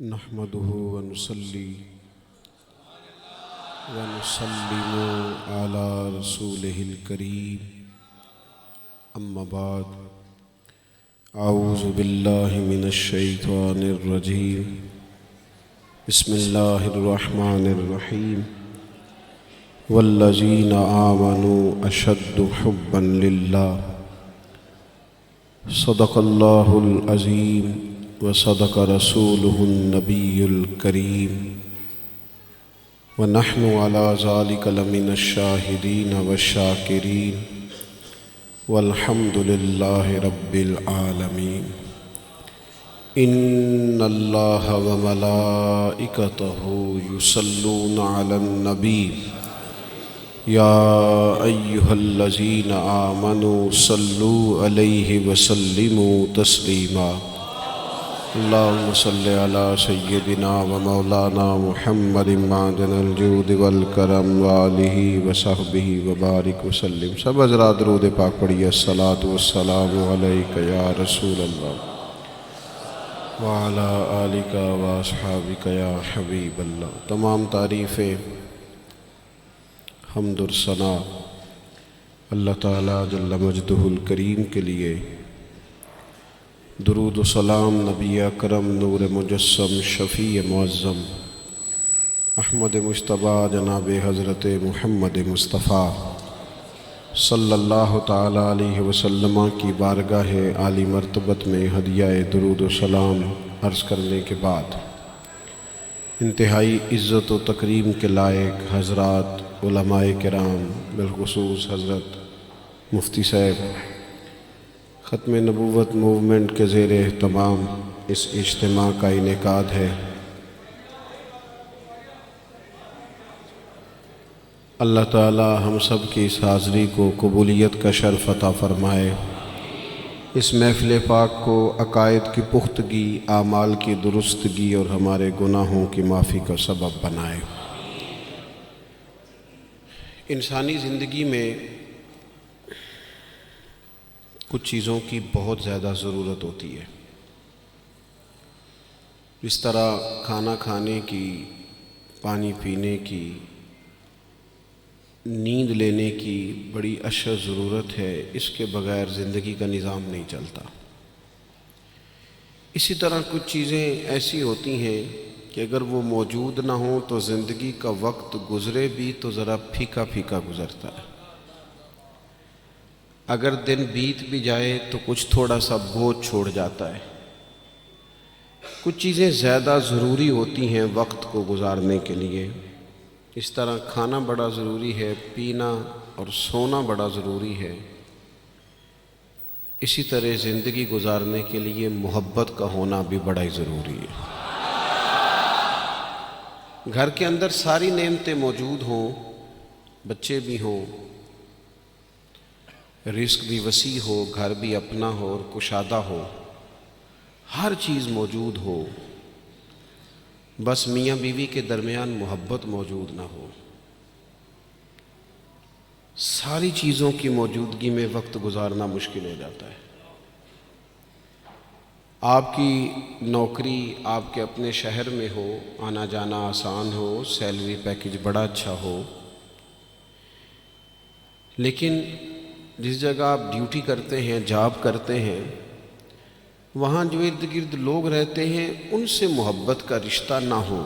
نحمده ونصلي ونسلم على رسوله الكريم أما بعد أعوذ بالله من الشيطان الرجيم بسم الله الرحمن الرحيم والذين آمنوا أشد حبا لله صدق الله العظيم وصدق رسوله النبي الكريم ونحن على ذلك لمن الشاهدين والشاكرين والحمد لله رب العالمين إن الله وملائكته يصلون على النبي يا أيها الذين آمنوا صلوا عليه وسلموا تسليما اللهم صل على سيدنا ومولانا محمد معدن الجود والکرم وآلہ وصحبہ وبارک وسلم۔ سب حضرات درود پاک پڑھیے۔ الصلاۃ والسلام علیک یا رسول اللہ وعلی آلک واصحابک یا حبیب اللہ۔ تمام تعریفیں حمد و ثنا اللہ تعالیٰ جل مجدہ الکریم کے لیے، درود و سلام نبی اکرم نور مجسم شفیع معظم احمد مجتبیٰ جناب حضرت محمد مصطفیٰ صلی اللہ تعالیٰ علیہ وسلم کی بارگاہ عالی مرتبت میں ہدیہ درود و سلام عرض کرنے کے بعد، انتہائی عزت و تکریم کے لائق حضرات علماء کرام، بالخصوص حضرت مفتی صاحب، ختم نبوت موومنٹ کے زیر اہتمام اس اجتماع کا انعقاد ہے۔ اللہ تعالی ہم سب کی اس حاضری کو قبولیت کا شرف عطا فرمائے، اس محفل پاک کو عقائد کی پختگی، اعمال کی درستگی اور ہمارے گناہوں کی معافی کا سبب بنائے۔ انسانی زندگی میں کچھ چیزوں کی بہت زیادہ ضرورت ہوتی ہے، جس طرح کھانا کھانے کی، پانی پینے کی، نیند لینے کی بڑی اشد ضرورت ہے، اس کے بغیر زندگی کا نظام نہیں چلتا۔ اسی طرح کچھ چیزیں ایسی ہوتی ہیں کہ اگر وہ موجود نہ ہوں تو زندگی کا وقت گزرے بھی تو ذرا پھیکا پھیکا گزرتا ہے، اگر دن بیت بھی جائے تو کچھ تھوڑا سا بوجھ چھوڑ جاتا ہے۔ کچھ چیزیں زیادہ ضروری ہوتی ہیں وقت کو گزارنے کے لیے، اس طرح کھانا بڑا ضروری ہے، پینا اور سونا بڑا ضروری ہے، اسی طرح زندگی گزارنے کے لیے محبت کا ہونا بھی بڑا ہی ضروری ہے۔ گھر کے اندر ساری نعمتیں موجود ہوں، بچے بھی ہوں، رزق بھی وسیع ہو، گھر بھی اپنا ہو اور کشادہ ہو، ہر چیز موجود ہو، بس میاں بیوی کے درمیان محبت موجود نہ ہو، ساری چیزوں کی موجودگی میں وقت گزارنا مشکل ہو جاتا ہے۔ آپ کی نوکری آپ کے اپنے شہر میں ہو، آنا جانا آسان ہو، سیلری پیکج بڑا اچھا ہو، لیکن جس جگہ آپ ڈیوٹی کرتے ہیں، جاب کرتے ہیں، وہاں جو ارد گرد لوگ رہتے ہیں ان سے محبت کا رشتہ نہ ہو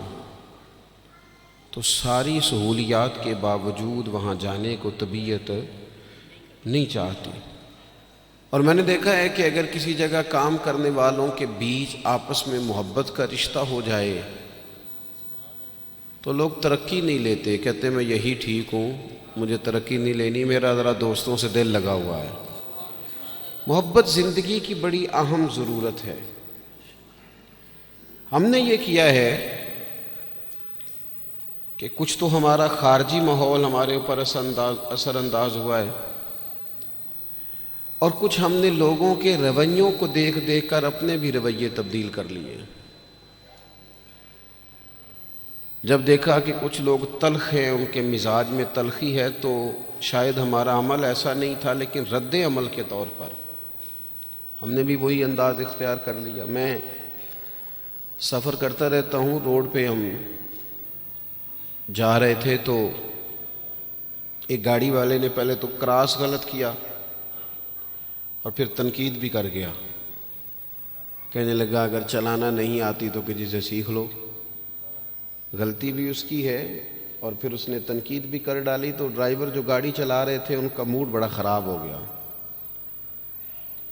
تو ساری سہولیات کے باوجود وہاں جانے کو طبیعت نہیں چاہتی۔ اور میں نے دیکھا ہے کہ اگر کسی جگہ کام کرنے والوں کے بیچ آپس میں محبت کا رشتہ ہو جائے تو لوگ ترقی نہیں لیتے، کہتے میں یہی ٹھیک ہوں، مجھے ترقی نہیں لینی، میرا ذرا دوستوں سے دل لگا ہوا ہے۔ محبت زندگی کی بڑی اہم ضرورت ہے۔ ہم نے یہ کیا ہے کہ کچھ تو ہمارا خارجی ماحول ہمارے اوپر اثر انداز ہوا ہے، اور کچھ ہم نے لوگوں کے رویوں کو دیکھ دیکھ کر اپنے بھی رویے تبدیل کر لیے۔ جب دیکھا کہ کچھ لوگ تلخ ہیں، ان کے مزاج میں تلخی ہے، تو شاید ہمارا عمل ایسا نہیں تھا، لیکن رد عمل کے طور پر ہم نے بھی وہی انداز اختیار کر لیا۔ میں سفر کرتا رہتا ہوں، روڈ پہ ہم جا رہے تھے تو ایک گاڑی والے نے پہلے تو کراس غلط کیا اور پھر تنقید بھی کر گیا، کہنے لگا اگر چلانا نہیں آتی تو کسی سے سیکھ لو۔ غلطی بھی اس کی ہے اور پھر اس نے تنقید بھی کر ڈالی، تو ڈرائیور جو گاڑی چلا رہے تھے ان کا موڈ بڑا خراب ہو گیا۔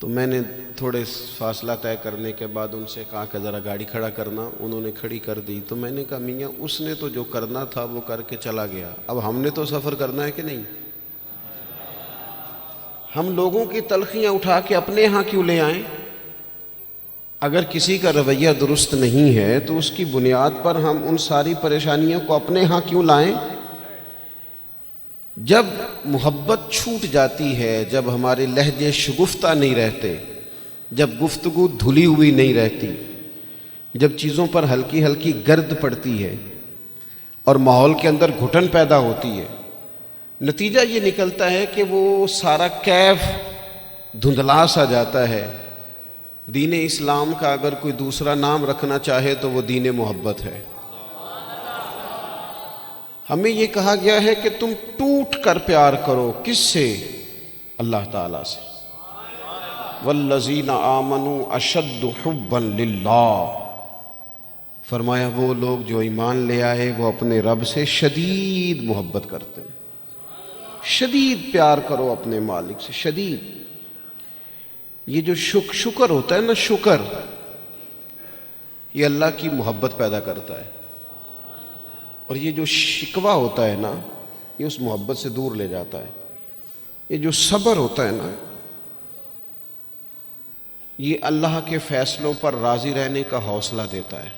تو میں نے تھوڑے فاصلہ طے کرنے کے بعد ان سے کہا کہ ذرا گاڑی کھڑا کرنا، انہوں نے کھڑی کر دی۔ تو میں نے کہا میاں اس نے تو جو کرنا تھا وہ کر کے چلا گیا، اب ہم نے تو سفر کرنا ہے کہ نہیں؟ ہم لوگوں کی تلخیاں اٹھا کے اپنے ہاں کیوں لے آئیں؟ اگر کسی کا رویہ درست نہیں ہے تو اس کی بنیاد پر ہم ان ساری پریشانیوں کو اپنے ہاں کیوں لائیں؟ جب محبت چھوٹ جاتی ہے، جب ہمارے لہجے شگفتہ نہیں رہتے، جب گفتگو دھلی ہوئی نہیں رہتی، جب چیزوں پر ہلکی ہلکی گرد پڑتی ہے اور ماحول کے اندر گھٹن پیدا ہوتی ہے، نتیجہ یہ نکلتا ہے کہ وہ سارا کیف دھندلا سا جاتا ہے۔ دین اسلام کا اگر کوئی دوسرا نام رکھنا چاہے تو وہ دین محبت ہے۔ ہمیں یہ کہا گیا ہے کہ تم ٹوٹ کر پیار کرو، کس سے؟ اللہ تعالیٰ سے۔ والذین آمنوا اشد حبا للہ، فرمایا وہ لوگ جو ایمان لے آئے وہ اپنے رب سے شدید محبت کرتے ہیں۔ شدید پیار کرو اپنے مالک سے، شدید۔ یہ جو شکر ہوتا ہے نا، شکر، یہ اللہ کی محبت پیدا کرتا ہے، اور یہ جو شکوہ ہوتا ہے نا یہ اس محبت سے دور لے جاتا ہے۔ یہ جو صبر ہوتا ہے نا یہ اللہ کے فیصلوں پر راضی رہنے کا حوصلہ دیتا ہے۔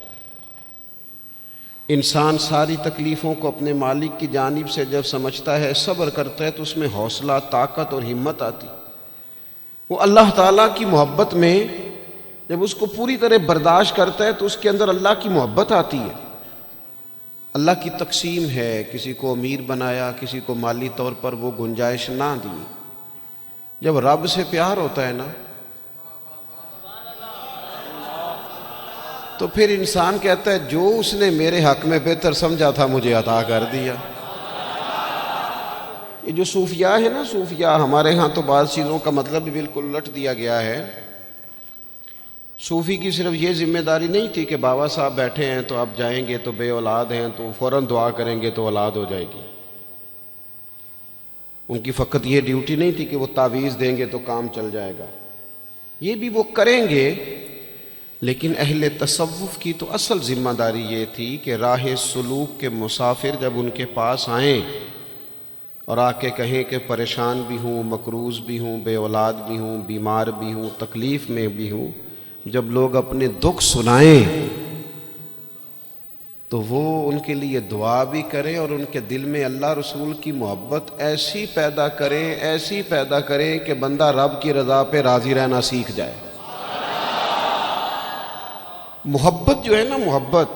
انسان ساری تکلیفوں کو اپنے مالک کی جانب سے جب سمجھتا ہے، صبر کرتا ہے، تو اس میں حوصلہ، طاقت اور ہمت آتی۔ وہ اللہ تعالیٰ کی محبت میں جب اس کو پوری طرح برداشت کرتا ہے تو اس کے اندر اللہ کی محبت آتی ہے۔ اللہ کی تقسیم ہے، کسی کو امیر بنایا، کسی کو مالی طور پر وہ گنجائش نہ دی۔ جب رب سے پیار ہوتا ہے نا تو پھر انسان کہتا ہے جو اس نے میرے حق میں بہتر سمجھا تھا مجھے عطا کر دیا۔ یہ جو صوفیاء ہے نا، صوفیاء، ہمارے ہاں تو بعض چیزوں کا مطلب بھی بالکل الٹ دیا گیا ہے۔ صوفی کی صرف یہ ذمہ داری نہیں تھی کہ بابا صاحب بیٹھے ہیں تو آپ جائیں گے تو بے اولاد ہیں تو فوراً دعا کریں گے تو اولاد ہو جائے گی۔ ان کی فقط یہ ڈیوٹی نہیں تھی کہ وہ تعویذ دیں گے تو کام چل جائے گا، یہ بھی وہ کریں گے، لیکن اہل تصوف کی تو اصل ذمہ داری یہ تھی کہ راہ سلوک کے مسافر جب ان کے پاس آئیں اور آ کے کہیں کہ پریشان بھی ہوں، مقروض بھی ہوں، بے اولاد بھی ہوں، بیمار بھی ہوں، تکلیف میں بھی ہوں، جب لوگ اپنے دکھ سنائیں تو وہ ان کے لیے دعا بھی کریں اور ان کے دل میں اللہ رسول کی محبت ایسی پیدا کریں، ایسی پیدا کریں کہ بندہ رب کی رضا پہ راضی رہنا سیکھ جائے۔ محبت جو ہے نا، محبت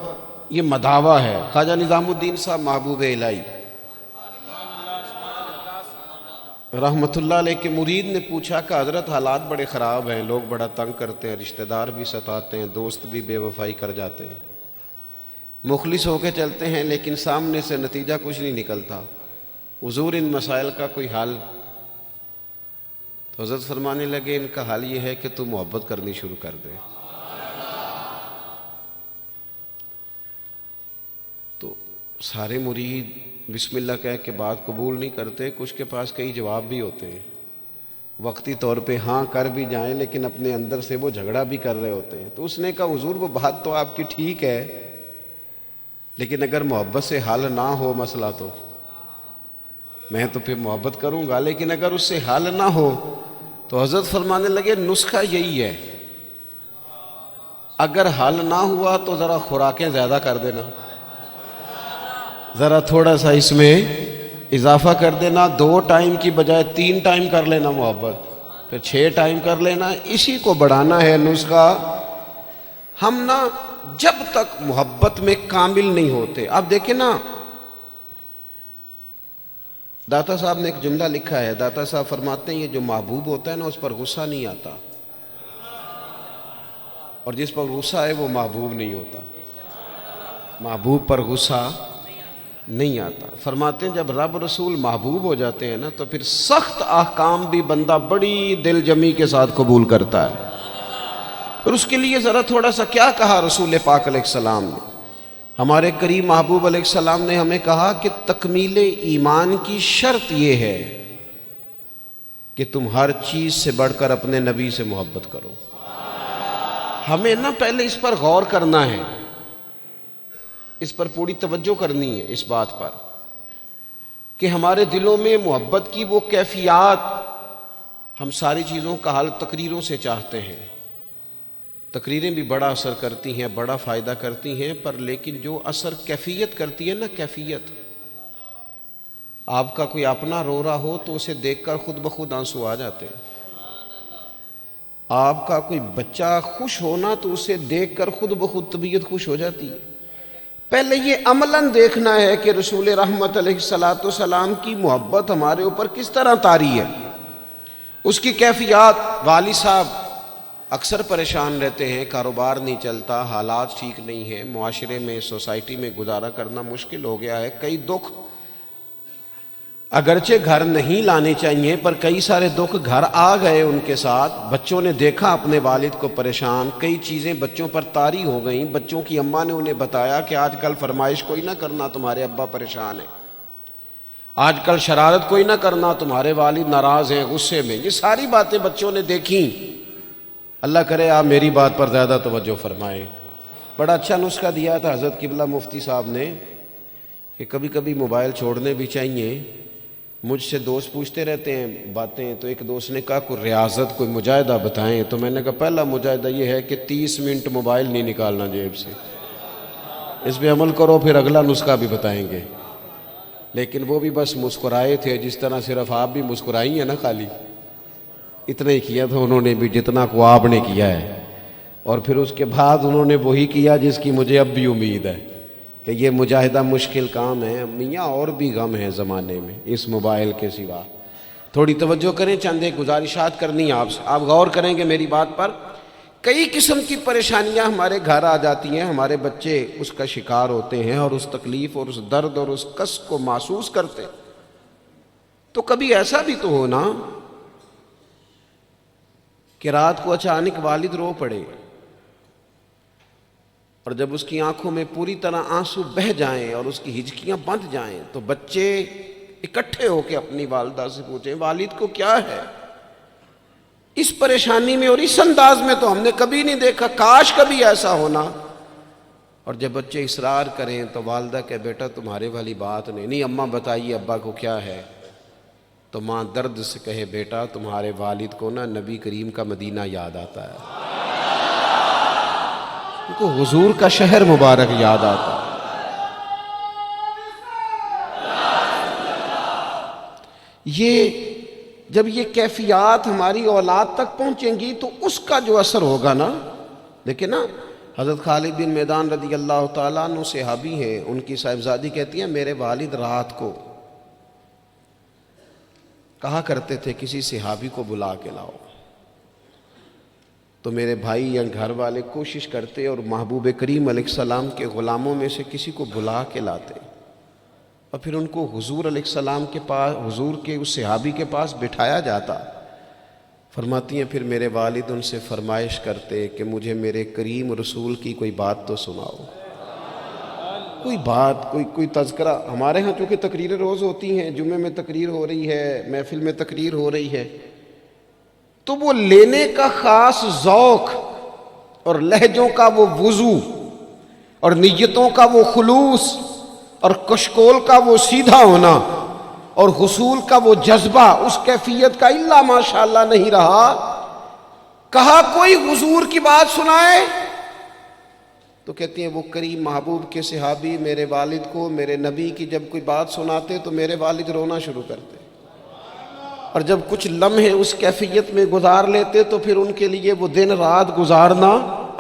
یہ مداوا ہے۔ خواجہ نظام الدین صاحب محبوب الہی رحمت اللہ علیہ کے مرید نے پوچھا کہ حضرت حالات بڑے خراب ہیں، لوگ بڑا تنگ کرتے ہیں، رشتہ دار بھی ستاتے ہیں، دوست بھی بے وفائی کر جاتے ہیں، مخلص ہو کے چلتے ہیں لیکن سامنے سے نتیجہ کچھ نہیں نکلتا، حضور ان مسائل کا کوئی حل؟ تو حضرت فرمانے لگے ان کا حل یہ ہے کہ تو محبت کرنی شروع کر دے۔ تو سارے مرید بسم اللہ کہہ کے بات قبول نہیں کرتے، کچھ کے پاس کئی جواب بھی ہوتے ہیں، وقتی طور پہ ہاں کر بھی جائیں لیکن اپنے اندر سے وہ جھگڑا بھی کر رہے ہوتے ہیں۔ تو اس نے کہا حضور وہ بات تو آپ کی ٹھیک ہے، لیکن اگر محبت سے حل نہ ہو مسئلہ تو میں تو پھر محبت کروں گا، لیکن اگر اس سے حل نہ ہو تو حضرت فرمانے لگے نسخہ یہی ہے، اگر حل نہ ہوا تو ذرا خوراکیں زیادہ کر دینا، ذرا تھوڑا سا اس میں اضافہ کر دینا، 2 ٹائم کی بجائے 3 ٹائم کر لینا محبت، پھر 6 ٹائم کر لینا، اسی کو بڑھانا ہے نسخہ۔ ہم نا جب تک محبت میں کامل نہیں ہوتے، آپ دیکھیں نا، داتا صاحب نے ایک جملہ لکھا ہے، داتا صاحب فرماتے ہیں یہ جو محبوب ہوتا ہے نا اس پر غصہ نہیں آتا، اور جس پر غصہ ہے وہ محبوب نہیں ہوتا، محبوب پر غصہ نہیں آتا۔ فرماتے ہیں جب رب رسول محبوب ہو جاتے ہیں نا تو پھر سخت احکام بھی بندہ بڑی دل جمی کے ساتھ قبول کرتا ہے۔ پھر اس کے لیے ذرا تھوڑا سا کیا کہا رسول پاک علیہ السلام نے؟ ہمارے کریم محبوب علیہ السلام نے ہمیں کہا کہ تکمیل ایمان کی شرط یہ ہے کہ تم ہر چیز سے بڑھ کر اپنے نبی سے محبت کرو۔ ہمیں نا پہلے اس پر غور کرنا ہے، اس پر پوری توجہ کرنی ہے، اس بات پر کہ ہمارے دلوں میں محبت کی وہ کیفیات، ہم ساری چیزوں کا حل تقریروں سے چاہتے ہیں، تقریریں بھی بڑا اثر کرتی ہیں، بڑا فائدہ کرتی ہیں، پر لیکن جو اثر کیفیت کرتی ہے نا، کیفیت، آپ کا کوئی اپنا رو رہا ہو تو اسے دیکھ کر خود بخود آنسو آ جاتے ہیں، آپ کا کوئی بچہ خوش ہونا تو اسے دیکھ کر خود بخود طبیعت خوش ہو جاتی ہے۔ پہلے یہ عملاً دیکھنا ہے کہ رسول رحمت علیہ السلام کی محبت ہمارے اوپر کس طرح طاری ہے، اس کی کیفیات۔ والد صاحب اکثر پریشان رہتے ہیں، کاروبار نہیں چلتا، حالات ٹھیک نہیں ہیں، معاشرے میں، سوسائٹی میں گزارا کرنا مشکل ہو گیا ہے، کئی دکھ اگرچہ گھر نہیں لانے چاہیے پر کئی سارے دکھ گھر آ گئے ان کے ساتھ۔ بچوں نے دیکھا اپنے والد کو پریشان، کئی چیزیں بچوں پر طاری ہو گئیں، بچوں کی اماں نے انہیں بتایا کہ آج کل فرمائش کوئی نہ کرنا، تمہارے ابا پریشان ہیں، آج کل شرارت کوئی نہ کرنا، تمہارے والد ناراض ہیں، غصے میں۔ یہ ساری باتیں بچوں نے دیکھیں۔ اللہ کرے آپ میری بات پر زیادہ توجہ فرمائیں۔ بڑا اچھا نسخہ دیا تھا حضرت قبلہ مفتی صاحب نے کہ کبھی کبھی موبائل چھوڑنے بھی چاہیے۔ مجھ سے دوست پوچھتے رہتے ہیں باتیں، تو ایک دوست نے کہا کوئی ریاضت، کوئی مجاہدہ بتائیں، تو میں نے کہا پہلا مجاہدہ یہ ہے کہ 30 منٹ موبائل نہیں نکالنا جیب سے، اس پہ عمل کرو، پھر اگلا نسخہ بھی بتائیں گے۔ لیکن وہ بھی بس مسکرائے تھے، جس طرح صرف آپ بھی مسکرائی ہیں نا، خالی اتنا ہی کیا تھا انہوں نے بھی جتنا کو آپ نے کیا ہے، اور پھر اس کے بعد انہوں نے وہی کیا جس کی مجھے اب بھی امید ہے کہ یہ مجاہدہ مشکل کام ہے۔ میاں اور بھی غم ہے زمانے میں اس موبائل کے سوا۔ تھوڑی توجہ کریں، چند ایک گزارشات کرنی ہے آپ سے، آپ غور کریں گے میری بات پر۔ کئی قسم کی پریشانیاں ہمارے گھر آ جاتی ہیں، ہمارے بچے اس کا شکار ہوتے ہیں اور اس تکلیف اور اس درد اور اس کس کو محسوس کرتے ہیں۔ تو کبھی ایسا بھی تو ہونا کہ رات کو اچانک والد رو پڑے اور جب اس کی آنکھوں میں پوری طرح آنسو بہہ جائیں اور اس کی ہچکیاں بندھ جائیں تو بچے اکٹھے ہو کے اپنی والدہ سے پوچھیں والد کو کیا ہے؟ اس پریشانی میں اور اس انداز میں تو ہم نے کبھی نہیں دیکھا، کاش کبھی ایسا ہونا۔ اور جب بچے اصرار کریں تو والدہ کہ بیٹا تمہارے والی بات نہیں، اماں بتائیے ابا کو کیا ہے؟ تو ماں درد سے کہے بیٹا تمہارے والد کو نا نبی کریم کا مدینہ یاد آتا ہے، ان کو حضور کا شہر مبارک یاد آتا ہے۔ یہ جب یہ کیفیات ہماری اولاد تک پہنچیں گی تو اس کا جو اثر ہوگا نا، دیکھیں نا حضرت خالد بن میدان رضی اللہ تعالیٰ عنہ صحابی ہیں، ان کی صاحبزادی کہتی ہیں میرے والد رات کو کہا کرتے تھے کسی صحابی کو بلا کے لاؤ، تو میرے بھائی یا گھر والے کوشش کرتے اور محبوب کریم علیہ السلام کے غلاموں میں سے کسی کو بلا کے لاتے اور پھر ان کو حضور علیہ السلام کے پاس، حضور کے اس صحابی کے پاس بٹھایا جاتا۔ فرماتی ہیں پھر میرے والد ان سے فرمائش کرتے کہ مجھے میرے کریم رسول کی کوئی بات تو سناؤ، کوئی بات، کوئی تذکرہ۔ ہمارے ہاں چونکہ تقریریں روز ہوتی ہیں، جمعے میں تقریر ہو رہی ہے، محفل میں تقریر ہو رہی ہے، تو وہ لینے کا خاص ذوق اور لہجوں کا وہ وضو اور نیتوں کا وہ خلوص اور کشکول کا وہ سیدھا ہونا اور حصول کا وہ جذبہ اس کیفیت کا الا ماشاءاللہ نہیں رہا۔ کہا کوئی حضور کی بات سنائے تو کہتی ہیں وہ کریم محبوب کے صحابی میرے والد کو میرے نبی کی جب کوئی بات سناتے تو میرے والد رونا شروع کرتے، اور جب کچھ لمحے اس کیفیت میں گزار لیتے تو پھر ان کے لیے وہ دن رات گزارنا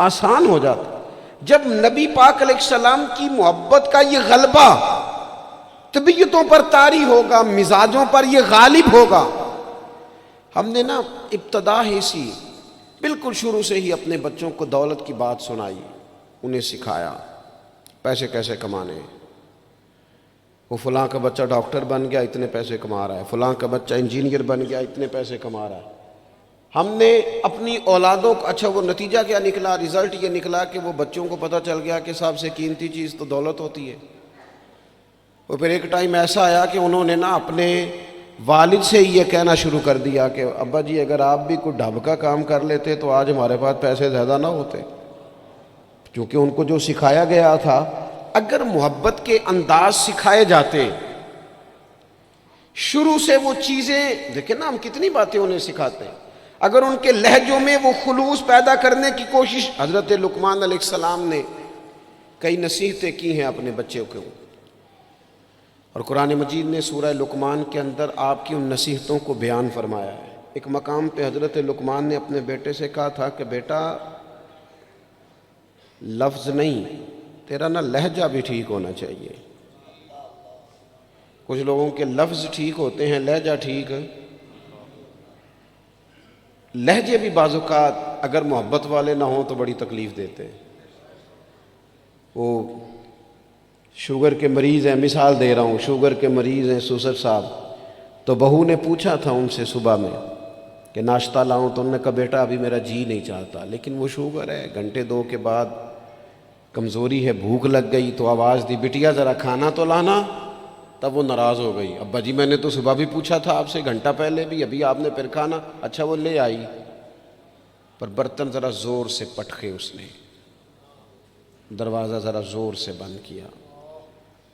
آسان ہو جاتا۔ جب نبی پاک علیہ السلام کی محبت کا یہ غلبہ طبیعتوں پر طاری ہوگا، مزاجوں پر یہ غالب ہوگا۔ ہم نے نا ابتدا ہی سی بالکل شروع سے ہی اپنے بچوں کو دولت کی بات سنائی، انہیں سکھایا پیسے کیسے کمانے۔ وہ فلاں کا بچہ ڈاکٹر بن گیا، اتنے پیسے کما رہا ہے، فلاں کا بچہ انجینئر بن گیا، اتنے پیسے کما رہا ہے۔ ہم نے اپنی اولادوں کو، اچھا وہ نتیجہ کیا نکلا؟ رزلٹ یہ نکلا کہ وہ بچوں کو پتہ چل گیا کہ سب سے قیمتی چیز تو دولت ہوتی ہے۔ اور پھر ایک ٹائم ایسا آیا کہ انہوں نے نا اپنے والد سے یہ کہنا شروع کر دیا کہ ابا جی اگر آپ بھی کوئی ڈھب کا کام کر لیتے تو آج ہمارے پاس پیسے زیادہ نہ ہوتے۔ کیونکہ ان کو جو سکھایا گیا تھا، اگر محبت کے انداز سکھائے جاتے شروع سے، وہ چیزیں دیکھیں نا، ہم کتنی باتیں انہیں سکھاتے ہیں، اگر ان کے لہجوں میں وہ خلوص پیدا کرنے کی کوشش، حضرت لقمان علیہ السلام نے کئی نصیحتیں کی ہیں اپنے بچے کو، اور قرآن مجید نے سورہ لقمان کے اندر آپ کی ان نصیحتوں کو بیان فرمایا ہے۔ ایک مقام پہ حضرت لقمان نے اپنے بیٹے سے کہا تھا کہ بیٹا لفظ نہیں، تیرا نا لہجہ بھی ٹھیک ہونا چاہیے۔ کچھ لوگوں کے لفظ ٹھیک ہوتے ہیں، لہجہ ٹھیک ہے۔ لہجے بھی بعض اوقات اگر محبت والے نہ ہوں تو بڑی تکلیف دیتے ہیں۔ وہ شوگر کے مریض ہیں، مثال دے رہا ہوں، شوگر کے مریض ہیں سسر صاحب، تو بہو نے پوچھا تھا ان سے صبح میں کہ ناشتہ لاؤں، تو انہوں نے کہا بیٹا ابھی میرا جی نہیں چاہتا، لیکن وہ شوگر ہے، گھنٹے دو کے بعد کمزوری ہے، بھوک لگ گئی تو آواز دی بٹیا ذرا کھانا تو لانا۔ تب وہ ناراض ہو گئی، ابا جی میں نے تو صبح بھی پوچھا تھا آپ سے، گھنٹہ پہلے بھی، ابھی آپ نے پھر کھانا۔ اچھا وہ لے آئی، پر برتن ذرا زور سے پٹکے، اس نے دروازہ ذرا زور سے بند کیا۔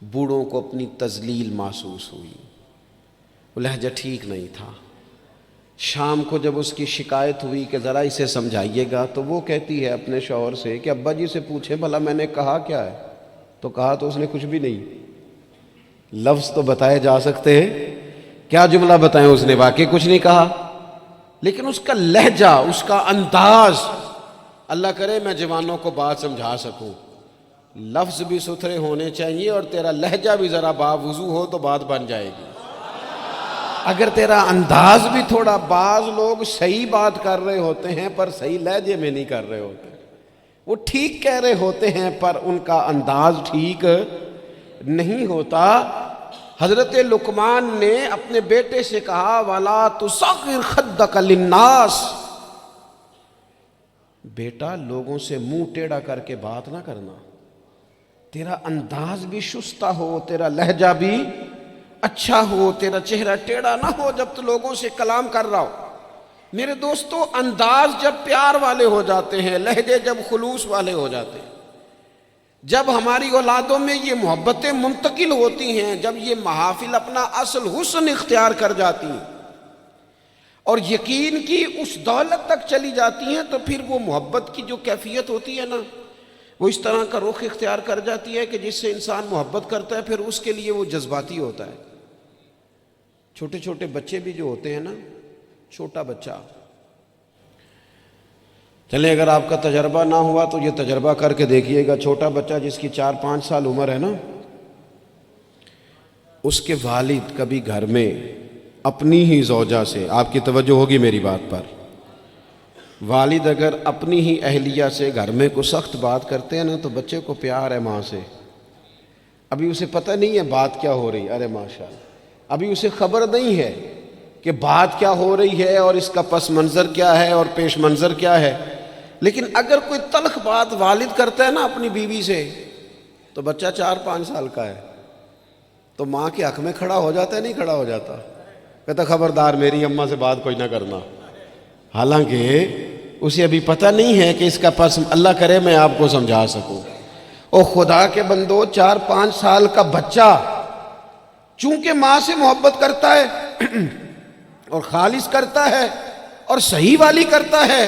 بوڑھوں کو اپنی تذلیل محسوس ہوئی، وہ لہجہ ٹھیک نہیں تھا۔ شام کو جب اس کی شکایت ہوئی کہ ذرا اسے سمجھائیے گا، تو وہ کہتی ہے اپنے شوہر سے کہ ابا جی سے پوچھیں بھلا میں نے کہا کیا ہے؟ تو کہا تو اس نے کچھ بھی نہیں۔ لفظ تو بتائے جا سکتے ہیں، کیا جملہ بتائیں، اس نے واقعی کچھ نہیں کہا، لیکن اس کا لہجہ، اس کا انداز، اللہ کرے میں جوانوں کو بات سمجھا سکوں، لفظ بھی ستھرے ہونے چاہیے اور تیرا لہجہ بھی ذرا باوضو ہو تو بات بن جائے گی۔ اگر تیرا انداز بھی تھوڑا، بعض لوگ صحیح بات کر رہے ہوتے ہیں پر صحیح لہجے میں نہیں کر رہے ہوتے، وہ ٹھیک کہہ رہے ہوتے ہیں پر ان کا انداز ٹھیک نہیں ہوتا۔ حضرت لقمان نے اپنے بیٹے سے کہا وَلَا تُصَغِّرْ خَدَّكَ لِلنَّاسِ، بیٹا لوگوں سے منہ ٹیڑھا کر کے بات نہ کرنا، تیرا انداز بھی شستہ ہو، تیرا لہجہ بھی اچھا ہو، تیرا چہرہ ٹیڑھا نہ ہو جب تو لوگوں سے کلام کر رہا ہو۔ میرے دوستو، انداز جب پیار والے ہو جاتے ہیں، لہجے جب خلوص والے ہو جاتے ہیں، جب ہماری اولادوں میں یہ محبتیں منتقل ہوتی ہیں، جب یہ محافل اپنا اصل حسن اختیار کر جاتی ہیں اور یقین کی اس دولت تک چلی جاتی ہیں، تو پھر وہ محبت کی جو کیفیت ہوتی ہے نا، وہ اس طرح کا رخ اختیار کر جاتی ہے کہ جس سے انسان محبت کرتا ہے پھر اس کے لیے وہ جذباتی ہوتا ہے۔ چھوٹے چھوٹے بچے بھی جو ہوتے ہیں نا، چھوٹا بچہ، چلیں اگر آپ کا تجربہ نہ ہوا تو یہ تجربہ کر کے دیکھیے گا، چھوٹا بچہ جس کی 4-5 سال عمر ہے نا، اس کے والد کبھی گھر میں اپنی ہی زوجہ سے، آپ کی توجہ ہوگی میری بات پر، والد اگر اپنی ہی اہلیہ سے گھر میں کوئی سخت بات کرتے ہیں نا، تو بچے کو پیار ہے ماں سے، ابھی اسے پتہ نہیں ہے بات کیا ہو رہی، ارے ماشاءاللہ، ابھی اسے خبر نہیں ہے کہ بات کیا ہو رہی ہے اور اس کا پس منظر کیا ہے اور پیش منظر کیا ہے، لیکن اگر کوئی تلخ بات والد کرتا ہے نا اپنی بیوی سے، تو بچہ 4-5 سال کا ہے تو ماں کے حق میں کھڑا ہو جاتا ہے، نہیں کھڑا ہو جاتا، کہتا خبردار میری اماں سے بات کوئی نہ کرنا، حالانکہ اسے ابھی پتہ نہیں ہے کہ اس کا پس، اللہ کرے میں آپ کو سمجھا سکوں۔ او خدا کے بندو، 4-5 سال کا بچہ چونکہ ماں سے محبت کرتا ہے اور خالص کرتا ہے اور صحیح والی کرتا ہے،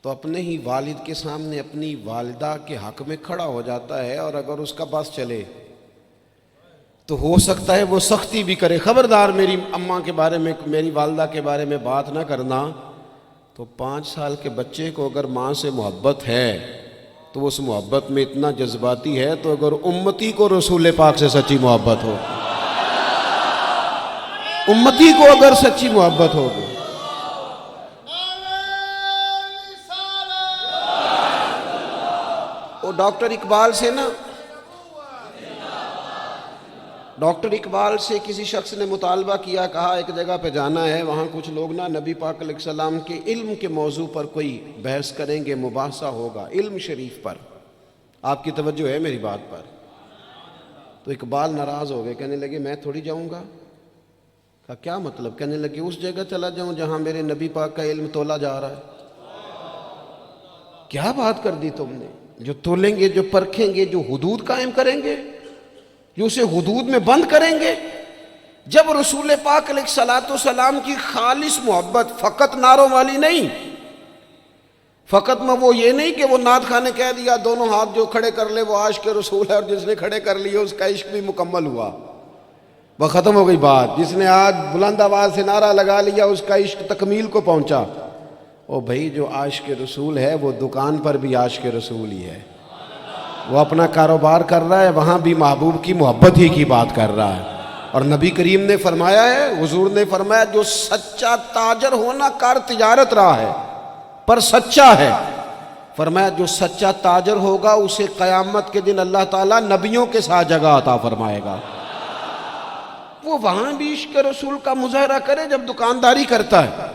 تو اپنے ہی والد کے سامنے اپنی والدہ کے حق میں کھڑا ہو جاتا ہے، اور اگر اس کا بس چلے تو ہو سکتا ہے وہ سختی بھی کرے، خبردار میری اماں کے بارے میں، میری والدہ کے بارے میں بات نہ کرنا۔ تو 5 سال کے بچے کو اگر ماں سے محبت ہے تو اس محبت میں اتنا جذباتی ہے، تو اگر امتی کو رسول پاک سے سچی محبت ہو، امتی کو اگر سچی محبت ہوگی، وہ ڈاکٹر اقبال سے نا، ڈاکٹر اقبال سے کسی شخص نے مطالبہ کیا، کہا ایک جگہ پہ جانا ہے، وہاں کچھ لوگ نا نبی پاک علیہ السلام کے علم کے موضوع پر کوئی بحث کریں گے، مباحثہ ہوگا علم شریف پر، آپ کی توجہ ہے میری بات پر؟ تو اقبال ناراض ہو گئے، کہنے لگے میں تھوڑی جاؤں گا۔ کہا کیا مطلب؟ کہنے لگے اس جگہ چلا جاؤں جہاں میرے نبی پاک کا علم تولا جا رہا ہے۔ کیا بات کر دی تم نے؟ جو تولیں گے، جو پرکھیں گے، جو حدود قائم کریں گے، جو اسے حدود میں بند کریں گے۔ جب رسول پاک علیہ الصلوۃ والسلام کی خالص محبت، فقط نعروں والی نہیں، فقط میں وہ یہ نہیں کہ وہ نعت خواہ نے کہہ دیا دونوں ہاتھ جو کھڑے کر لے وہ عاشق رسول ہے، اور جس نے کھڑے کر لیے اس کا عشق بھی مکمل ہوا، وہ ختم ہو گئی بات۔ جس نے آج بلند آواز سے نعرہ لگا لیا اس کا عشق تکمیل کو پہنچا۔ او بھائی، جو عاشق رسول ہے وہ دکان پر بھی عاشق رسول ہی ہے، وہ اپنا کاروبار کر رہا ہے، وہاں بھی محبوب کی محبت ہی کی بات کر رہا ہے۔ اور نبی کریم نے فرمایا ہے، حضور نے فرمایا، جو سچا تاجر ہونا کار تجارت رہا ہے پر سچا ہے، فرمایا جو سچا تاجر ہوگا اسے قیامت کے دن اللہ تعالیٰ نبیوں کے ساتھ جگہ عطا فرمائے گا۔ وہ وہاں بھی عشق رسول کا مظاہرہ کرے جب دکانداری کرتا ہے،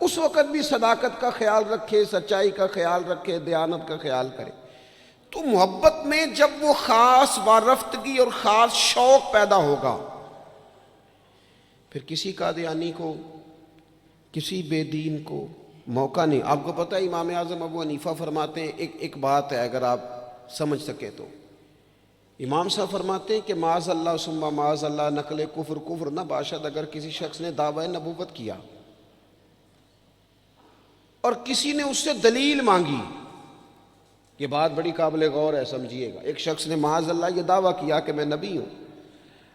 اس وقت بھی صداقت کا خیال رکھے، سچائی کا خیال رکھے، دیانت کا خیال کرے۔ تو محبت میں جب وہ خاص وارفتگی اور خاص شوق پیدا ہوگا، پھر کسی قادیانی کو، کسی بے دین کو موقع نہیں۔ آپ کو پتہ ہے امام اعظم ابو حنیفہ فرماتے ہیں، ایک بات ہے اگر آپ سمجھ سکے تو، امام صاحب فرماتے ہیں کہ معاذ اللہ ثم معاذ اللہ، نقل کفر نہ باشد اگر کسی شخص نے دعوی نبوت کیا اور کسی نے اس سے دلیل مانگی، یہ بات بڑی قابل غور ہے، سمجھیے گا۔ ایک شخص نے معاذ اللہ یہ دعویٰ کیا کہ میں نبی ہوں،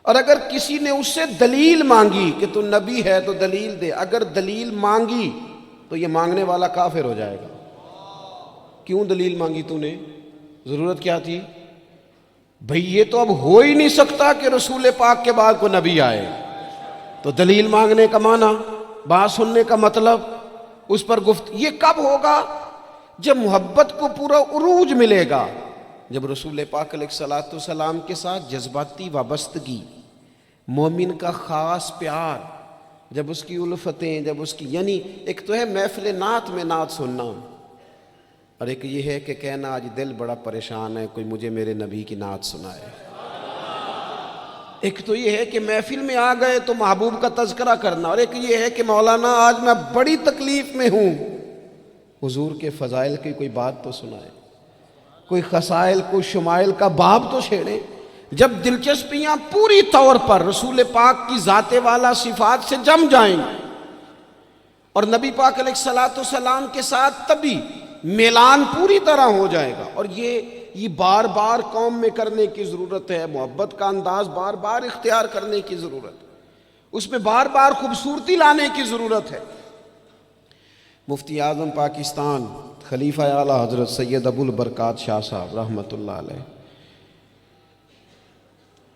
اور اگر کسی نے اس سے دلیل مانگی کہ تو نبی ہے تو دلیل دے، اگر دلیل مانگی تو یہ مانگنے والا کافر ہو جائے گا۔ کیوں دلیل مانگی تو نے؟ ضرورت کیا تھی؟ بھئی یہ تو اب ہو ہی نہیں سکتا کہ رسول پاک کے بعد کوئی نبی آئے، تو دلیل مانگنے کا معنی، بات سننے کا مطلب، اس پر یہ کب ہوگا؟ جب محبت کو پورا عروج ملے گا، جب رسول پاک علیہ الصلوۃ والسلام کے ساتھ جذباتی وابستگی، مومن کا خاص پیار، جب اس کی الفتیں، جب اس کی، یعنی ایک تو ہے محفل نعت میں نعت سننا، اور ایک یہ ہے کہ کہنا آج دل بڑا پریشان ہے، کوئی مجھے میرے نبی کی نعت سنائے۔ ایک تو یہ ہے کہ محفل میں آ گئے تو محبوب کا تذکرہ کرنا، اور ایک یہ ہے کہ مولانا آج میں بڑی تکلیف میں ہوں، حضور کے فضائل کی کوئی بات تو سنائے، کوئی خصائل، کوئی شمائل کا باب تو چھیڑے۔ جب دلچسپیاں پوری طور پر رسول پاک کی ذات والا صفات سے جم جائیں اور نبی پاک علیہ الصلوۃ والسلام کے ساتھ طبی میلان پوری طرح ہو جائے گا، اور یہ بار بار قوم میں کرنے کی ضرورت ہے، محبت کا انداز بار بار اختیار کرنے کی ضرورت ہے، اس میں بار بار خوبصورتی لانے کی ضرورت ہے۔ مفتی اعظم پاکستان خلیفہ اعلیٰ حضرت سید ابو البرکات شاہ صاحب رحمۃ اللہ علیہ،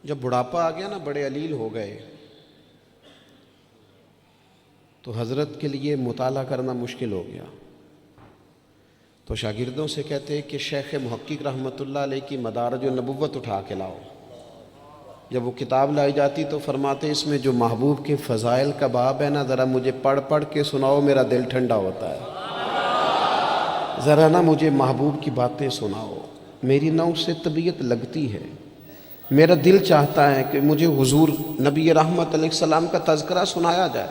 جب بڑھاپا آ گیا نا، بڑے علیل ہو گئے، تو حضرت کے لیے مطالعہ کرنا مشکل ہو گیا، تو شاگردوں سے کہتے کہ شیخ محقق رحمۃ اللہ علیہ کی مدارج النبوت اٹھا کے لاؤ۔ جب وہ کتاب لائی جاتی تو فرماتے اس میں جو محبوب کے فضائل کا باب ہے نا، ذرا مجھے پڑھ پڑھ کے سناؤ، میرا دل ٹھنڈا ہوتا ہے، ذرا نا مجھے محبوب کی باتیں سناؤ، میری نہ اس سے طبیعت لگتی ہے، میرا دل چاہتا ہے کہ مجھے حضور نبی رحمت علیہ السلام کا تذکرہ سنایا جائے،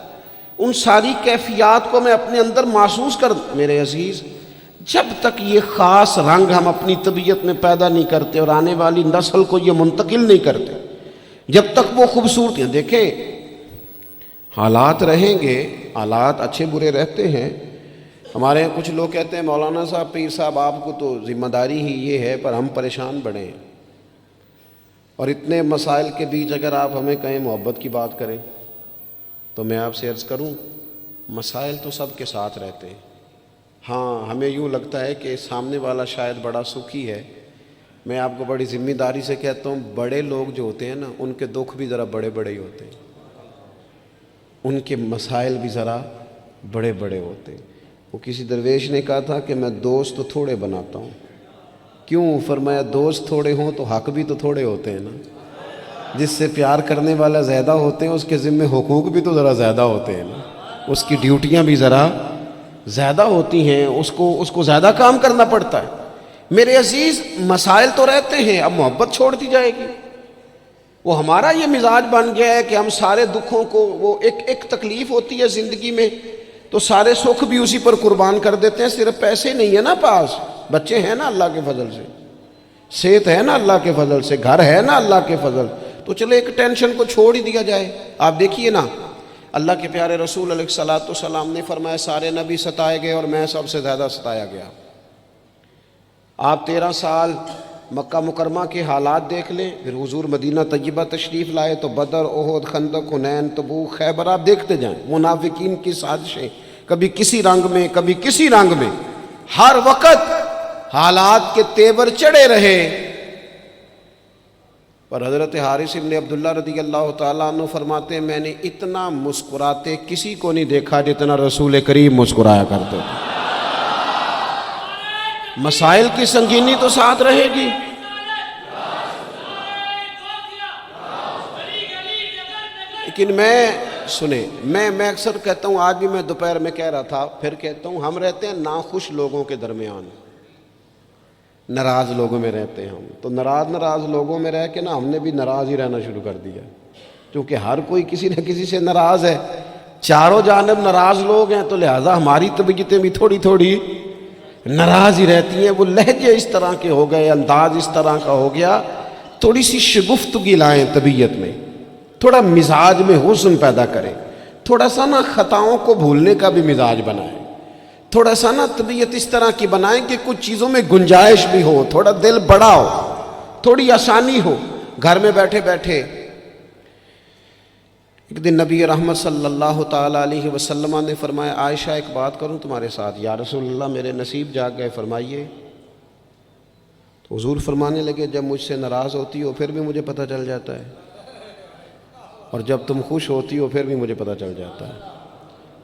ان ساری کیفیات کو میں اپنے اندر محسوس کر۔ میرے عزیز، جب تک یہ خاص رنگ ہم اپنی طبیعت میں پیدا نہیں کرتے اور آنے والی نسل کو یہ منتقل نہیں کرتے، جب تک وہ خوبصورتیاں، دیکھیں حالات رہیں گے، حالات اچھے برے رہتے ہیں۔ ہمارے یہاں کچھ لوگ کہتے ہیں مولانا صاحب، پیر صاحب، آپ کو تو ذمہ داری ہی یہ ہے، پر ہم پریشان بڑھے ہیں، اور اتنے مسائل کے بیچ اگر آپ ہمیں کہیں محبت کی بات کریں تو میں آپ سے عرض کروں، مسائل تو سب کے ساتھ رہتے ہیں۔ ہاں، ہمیں یوں لگتا ہے کہ سامنے والا شاید بڑا سکھی ہے، میں آپ کو بڑی ذمہ داری سے کہتا ہوں، بڑے لوگ جو ہوتے ہیں نا، ان کے دکھ بھی ذرا بڑے بڑے ہی ہوتے ہیں، ان کے مسائل بھی ذرا بڑے بڑے ہوتے ہیں۔ وہ کسی درویش نے کہا تھا کہ میں دوست تو تھوڑے بناتا ہوں، کیوں؟ فرمایا دوست تھوڑے ہوں تو حق بھی تو تھوڑے ہوتے ہیں نا. جس سے پیار کرنے والا زیادہ ہوتے ہیں اس کے ذمہ حقوق بھی تو ذرا زیادہ ہوتے ہیں نا, اس کی ڈیوٹیاں بھی ذرا زیادہ ہوتی ہیں, اس کو زیادہ کام کرنا پڑتا ہے. میرے عزیز مسائل تو رہتے ہیں, اب محبت چھوڑ دی جائے گی. وہ ہمارا یہ مزاج بن گیا ہے کہ ہم سارے دکھوں کو, وہ ایک تکلیف ہوتی ہے زندگی میں تو سارے سکھ بھی اسی پر قربان کر دیتے ہیں. صرف پیسے نہیں ہے نا پاس, بچے ہیں نا اللہ کے فضل سے, صحت ہے نا اللہ کے فضل سے, گھر ہے نا اللہ کے فضل, تو چلے ایک ٹینشن کو چھوڑ ہی دیا جائے. آپ دیکھیے نا, اللہ کے پیارے رسول علیہ الصلوۃ والسلام نے فرمایا سارے نبی ستائے گئے اور میں سب سے زیادہ ستایا گیا. آپ 13 سال مکہ مکرمہ کے حالات دیکھ لیں, پھر حضور مدینہ طیبہ تشریف لائے تو بدر, احد, خندق, حنین, تبوک, خیبر, آپ دیکھتے جائیں منافقین کی سازشیں, کبھی کسی رنگ میں کبھی کسی رنگ میں, ہر وقت حالات کے تیور چڑھے رہے. پر حضرت حارث ابن عبداللہ رضی اللہ تعالیٰ عنہ فرماتے ہیں میں نے اتنا مسکراتے کسی کو نہیں دیکھا جتنا رسول کریم مسکرایا کرتے تھے. مسائل کی سنگینی تو ساتھ رہے گی, لیکن میں اکثر کہتا ہوں, آج بھی میں دوپہر میں کہہ رہا تھا, پھر کہتا ہوں, ہم رہتے ہیں ناخوش لوگوں کے درمیان, ناراض لوگوں میں رہتے ہیں ہم. تو ناراض لوگوں میں رہ کے نا ہم نے بھی ناراض ہی رہنا شروع کر دیا, کیونکہ ہر کوئی کسی نہ کسی سے ناراض ہے, چاروں جانب ناراض لوگ ہیں, تو لہٰذا ہماری طبیعتیں بھی تھوڑی ناراض ہی رہتی ہیں. وہ لہجے اس طرح کے ہو گئے, انداز اس طرح کا ہو گیا. تھوڑی سی شگفتگی لائیں طبیعت میں, تھوڑا مزاج میں حسن پیدا کریں, تھوڑا سا نا خطاؤں کو بھولنے کا بھی مزاج بنائیں, تھوڑا سا نا طبیعت اس طرح کی بنائیں کہ کچھ چیزوں میں گنجائش بھی ہو, تھوڑا دل بڑا ہو, تھوڑی آسانی ہو. گھر میں بیٹھے بیٹھے ایک دن نبی رحمت صلی اللہ تعالیٰ علیہ وسلم نے فرمایا عائشہ ایک بات کروں تمہارے ساتھ. یا رسول اللہ میرے نصیب جاگ گئے, فرمائیے. تو حضور فرمانے لگے جب مجھ سے ناراض ہوتی ہو پھر بھی مجھے پتہ چل جاتا ہے, اور جب تم خوش ہوتی ہو پھر بھی مجھے پتہ چل جاتا ہے.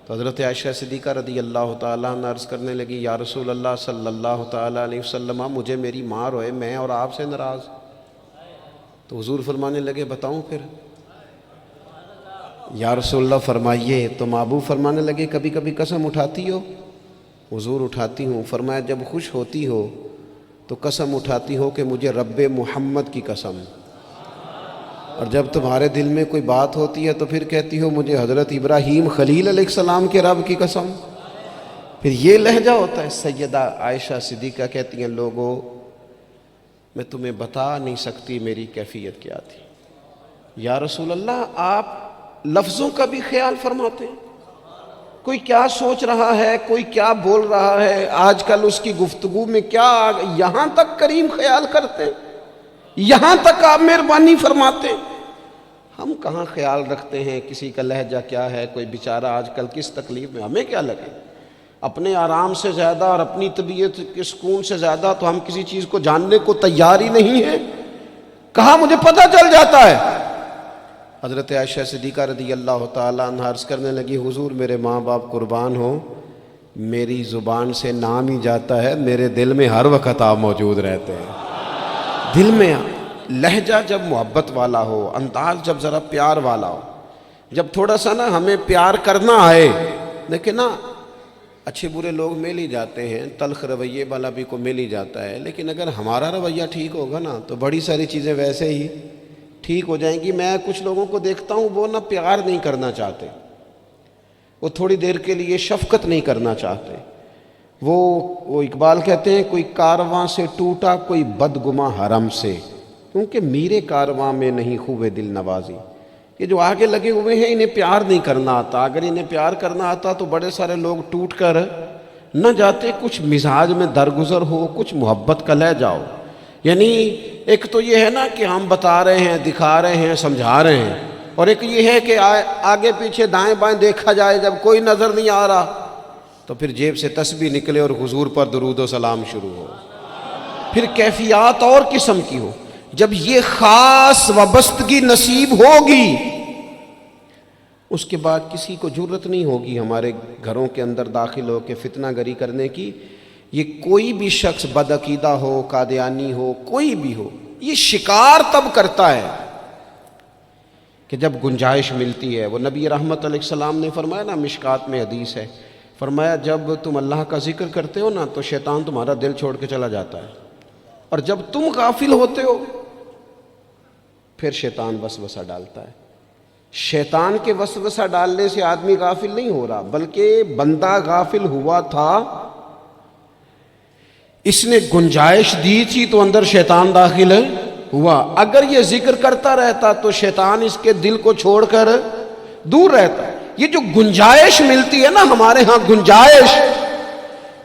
تو حضرت عائشہ صدیقہ رضی اللہ تعالیٰ عنہ عرض کرنے لگی یا رسول اللہ صلی اللہ تعالیٰ علیہ وسلم مجھے میری ماں روئے, میں اور آپ سے ناراض. تو حضور فرمانے لگے بتاؤں پھر؟ یا رسول اللہ فرمائیے. تو محبوب فرمانے لگے کبھی کبھی قسم اٹھاتی ہو؟ حضور اٹھاتی ہوں. فرمایا جب خوش ہوتی ہو تو قسم اٹھاتی ہو کہ مجھے رب محمد کی قسم, اور جب تمہارے دل میں کوئی بات ہوتی ہے تو پھر کہتی ہو مجھے حضرت ابراہیم خلیل علیہ السلام کے رب کی قسم. پھر یہ لہجہ ہوتا ہے. سیدہ عائشہ صدیقہ کہتی ہیں لوگوں میں تمہیں بتا نہیں سکتی میری کیفیت کیا تھی. یا رسول اللہ آپ لفظوں کا بھی خیال فرماتے ہیں, کوئی کیا سوچ رہا ہے, کوئی کیا بول رہا ہے, آج کل اس کی گفتگو میں کیا, یہاں تک کریم خیال کرتے ہیں, یہاں تک آپ مہربانی فرماتے ہیں. ہم کہاں خیال رکھتے ہیں کسی کا لہجہ کیا ہے, کوئی بیچارہ آج کل کس تکلیف میں, ہمیں کیا لگے. اپنے آرام سے زیادہ اور اپنی طبیعت کے سکون سے زیادہ تو ہم کسی چیز کو جاننے کو تیار ہی نہیں ہیں. کہاں مجھے پتہ چل جاتا ہے. حضرت عائشہ صدیقہ رضی اللہ تعالیٰ عنہ عرض کرنے لگی حضور میرے ماں باپ قربان ہو, میری زبان سے نام ہی جاتا ہے, میرے دل میں ہر وقت آپ موجود رہتے ہیں. دل میں لہجہ جب محبت والا ہو, انداز جب ذرا پیار والا ہو, جب تھوڑا سا نا ہمیں پیار کرنا آئے. دیکھیں نا اچھے برے لوگ مل ہی جاتے ہیں, تلخ رویے والا بھی کو مل ہی جاتا ہے, لیکن اگر ہمارا رویہ ٹھیک ہوگا نا تو بڑی ساری چیزیں ویسے ہی ٹھیک ہو جائیں گی. میں کچھ لوگوں کو دیکھتا ہوں وہ نا پیار نہیں کرنا چاہتے, وہ تھوڑی دیر کے لیے شفقت نہیں کرنا چاہتے. وہ اقبال کہتے ہیں کوئی کارواں سے ٹوٹا کوئی بدگماں حرم سے, کیونکہ میرے کارواں میں نہیں خوبے دل نوازی. یہ جو آگے لگے ہوئے ہیں انہیں پیار نہیں کرنا آتا. اگر انہیں پیار کرنا آتا تو بڑے سارے لوگ ٹوٹ کر نہ جاتے. کچھ مزاج میں درگزر ہو, کچھ محبت کا لے جاؤ. یعنی ایک تو یہ ہے نا کہ ہم بتا رہے ہیں, دکھا رہے ہیں, سمجھا رہے ہیں, اور ایک یہ ہے کہ آگے پیچھے دائیں بائیں دیکھا جائے, جب کوئی نظر نہیں آ رہا تو پھر جیب سے تسبیح نکلے اور حضور پر درود و سلام شروع ہو. پھر کیفیات اور قسم کی ہو. جب یہ خاص وابستگی نصیب ہوگی اس کے بعد کسی کو جرت نہیں ہوگی ہمارے گھروں کے اندر داخل ہو کے فتنہ گری کرنے کی. یہ کوئی بھی شخص بدعقیدہ ہو، قادیانی ہو، کوئی بھی ہو، یہ شکار تب کرتا ہے کہ جب گنجائش ملتی ہے۔ وہ نبی رحمت علیہ السلام نے فرمایا نا، مشکات میں حدیث ہے، فرمایا جب تم اللہ کا ذکر کرتے ہو نا تو شیطان تمہارا دل چھوڑ کے چلا جاتا ہے، اور جب تم غافل ہوتے ہو پھر شیطان وسوسہ ڈالتا ہے۔ شیطان کے وسوسہ ڈالنے سے آدمی غافل نہیں ہو رہا، بلکہ بندہ غافل ہوا تھا، اس نے گنجائش دی تھی تو اندر شیطان داخل ہوا۔ اگر یہ ذکر کرتا رہتا تو شیطان اس کے دل کو چھوڑ کر دور رہتا ہے۔ یہ جو گنجائش ملتی ہے نا ہمارے ہاں، گنجائش،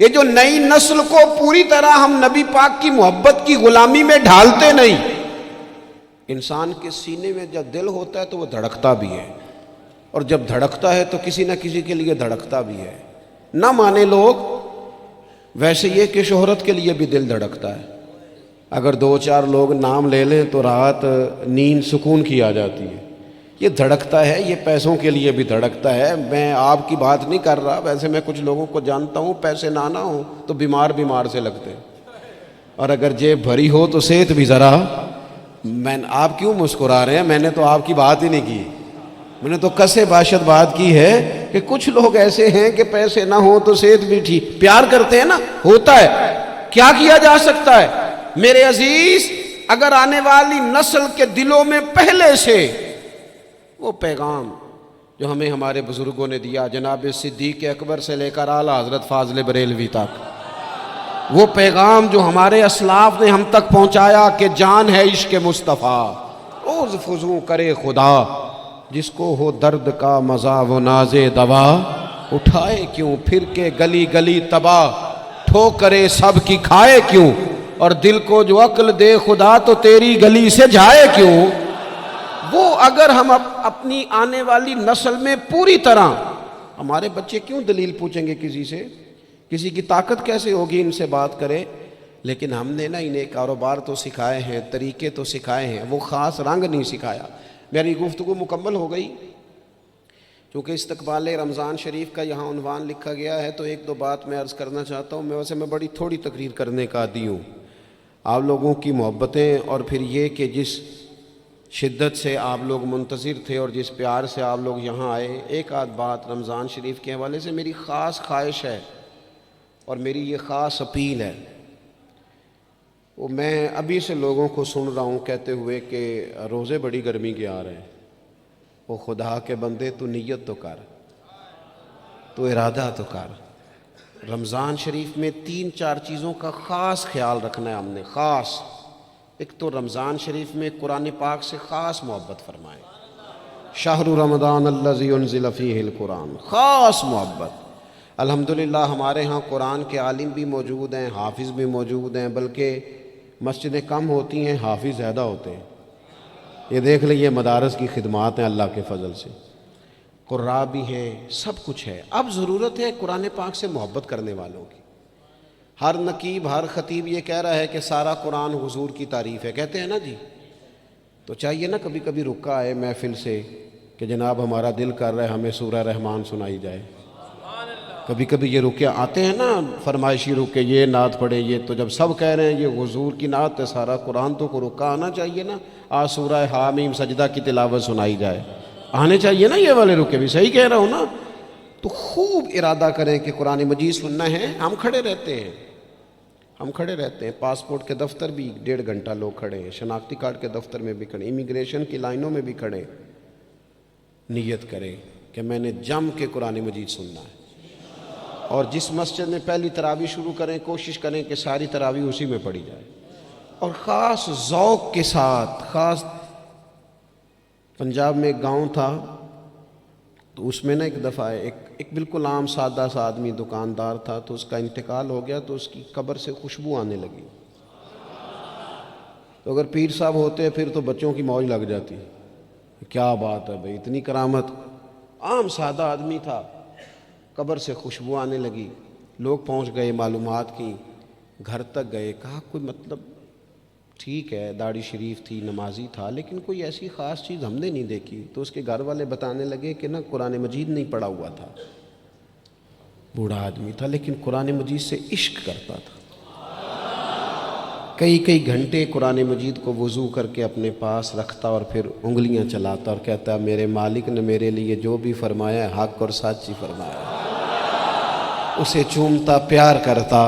یہ جو نئی نسل کو پوری طرح ہم نبی پاک کی محبت کی غلامی میں ڈھالتے نہیں۔ انسان کے سینے میں جب دل ہوتا ہے تو وہ دھڑکتا بھی ہے، اور جب دھڑکتا ہے تو کسی نہ کسی کے لیے دھڑکتا بھی ہے۔ نہ مانے لوگ، ویسے یہ کہ شہرت کے لیے بھی دل دھڑکتا ہے۔ اگر 2-4 لوگ نام لے لیں تو رات نیند سکون کی آ جاتی ہے۔ یہ دھڑکتا ہے، یہ پیسوں کے لیے بھی دھڑکتا ہے۔ میں آپ کی بات نہیں کر رہا، ویسے میں کچھ لوگوں کو جانتا ہوں، پیسے نہ ہوں تو بیمار سے لگتے ہیں، اور اگر جیب بھری ہو تو صحت بھی ذرا۔ آپ کیوں مسکرا رہے ہیں؟ میں نے تو آپ کی بات ہی نہیں کی، میں نے تو کسے باشد بات کی ہے کہ کچھ لوگ ایسے ہیں کہ پیسے نہ ہوں تو صحت بھی ٹھیک، پیار کرتے ہیں نا، ہوتا ہے، کیا کیا جا سکتا ہے؟ میرے عزیز، اگر آنے والی نسل کے دلوں میں پہلے سے وہ پیغام جو ہمیں ہمارے بزرگوں نے دیا، جناب صدیق اکبر سے لے کر اعلیٰ حضرت فاضل بریلوی تک، وہ پیغام جو ہمارے اسلاف نے ہم تک پہنچایا کہ جان ہے عشق مصطفیٰ، روز فضوں کرے خدا، جس کو ہو درد کا مزہ وہ ناز دوا، اٹھائے کیوں پھر کے گلی گلی تباہ، ٹھوکرے سب کی کھائے کیوں، اور دل کو جو عقل دے خدا تو تیری گلی سے جائے کیوں۔ وہ اگر ہم اپنی آنے والی نسل میں پوری طرح، ہمارے بچے کیوں دلیل پوچھیں گے کسی سے؟ کسی کی طاقت کیسے ہوگی ان سے بات کرے؟ لیکن ہم نے نا انہیں کاروبار تو سکھائے ہیں، طریقے تو سکھائے ہیں، وہ خاص رنگ نہیں سکھایا۔ میری گفتگو مکمل ہو گئی، چونکہ استقبال رمضان شریف کا یہاں عنوان لکھا گیا ہے، تو 1-2 بات میں عرض کرنا چاہتا ہوں۔ میں بڑی تھوڑی تقریر کرنے کا عادی ہوں۔ آپ لوگوں کی محبتیں، اور پھر یہ کہ جس شدت سے آپ لوگ منتظر تھے اور جس پیار سے آپ لوگ یہاں آئے، ایک آدھ بات رمضان شریف کے حوالے سے میری خاص خواہش ہے اور میری یہ خاص اپیل ہے۔ وہ میں ابھی سے لوگوں کو سن رہا ہوں کہتے ہوئے کہ روزے بڑی گرمی کے آ رہے ہیں۔ وہ خدا کے بندے، تو نیت تو کر، تو ارادہ تو کر۔ رمضان شریف میں 3-4 چیزوں کا خاص خیال رکھنا ہے ہم نے، خاص۔ ایک تو رمضان شریف میں قرآن پاک سے خاص محبت فرمائیں، شہر رمضان الذی انزل فیہ القرآن، خاص محبت۔ الحمدللہ ہمارے ہاں قرآن کے عالم بھی موجود ہیں، حافظ بھی موجود ہیں، بلکہ مسجدیں کم ہوتی ہیں، حافظ زیادہ ہوتے ہیں۔ یہ دیکھ لئے مدارس کی خدمات ہیں اللہ کے فضل سے، قراء بھی ہیں، سب کچھ ہے۔ اب ضرورت ہے قرآن پاک سے محبت کرنے والوں کی۔ ہر نقیب، ہر خطیب یہ کہہ رہا ہے کہ سارا قرآن حضور کی تعریف ہے، کہتے ہیں نا جی، تو چاہیے نا کبھی کبھی رکا آئے محفل سے کہ جناب ہمارا دل کر رہا ہے ہمیں سورہ رحمان سنائی جائے۔ کبھی کبھی یہ رکے آتے ہیں نا فرمائشی رکے، یہ نعت پڑھے، یہ تو جب سب کہہ رہے ہیں یہ حضور کی نعت ہے، سارا قرآن تو کو رکا آنا چاہیے نا، آج سورہ حامیم سجدہ کی تلاوت سنائی جائے، آنے چاہیے نا یہ والے رکے بھی، صحیح کہہ رہا ہوں نا؟ تو خوب ارادہ کریں کہ قرآن مجید سننا ہے۔ ہم کھڑے رہتے ہیں، پاسپورٹ کے دفتر بھی 1.5 گھنٹہ لوگ کھڑے ہیں، شناختی کارڈ کے دفتر میں بھی کھڑے، امیگریشن کی لائنوں میں بھی کھڑے۔ نیت کریں کہ میں نے جم کے قرآن مجید سننا ہے، اور جس مسجد میں پہلی تراویح شروع کریں کوشش کریں کہ ساری تراویح اسی میں پڑھی جائے، اور خاص ذوق کے ساتھ۔ خاص پنجاب میں ایک گاؤں تھا، تو اس میں نا ایک دفعہ ایک بالکل عام سادہ سا آدمی دکاندار تھا، تو اس کا انتقال ہو گیا، تو اس کی قبر سے خوشبو آنے لگی۔ تو اگر پیر صاحب ہوتے پھر تو بچوں کی موج لگ جاتی، کیا بات ہے بھئی، اتنی کرامت۔ عام سادہ آدمی تھا، قبر سے خوشبو آنے لگی، لوگ پہنچ گئے، معلومات کی، گھر تک گئے، کہا کوئی مطلب ٹھیک ہے داڑھی شریف تھی، نمازی تھا، لیکن کوئی ایسی خاص چیز ہم نے نہیں دیکھی۔ تو اس کے گھر والے بتانے لگے کہ نا قرآن مجید نہیں پڑھا ہوا تھا، بوڑھا آدمی تھا لیکن قرآن مجید سے عشق کرتا تھا. کئی کئی گھنٹے قرآن مجید کو وضو کر کے اپنے پاس رکھتا اور پھر انگلیاں چلاتا اور کہتا میرے مالک نے میرے لیے جو بھی فرمایا ہے حق اور سچ ہی فرمایا ہے. اسے چومتا، پیار کرتا.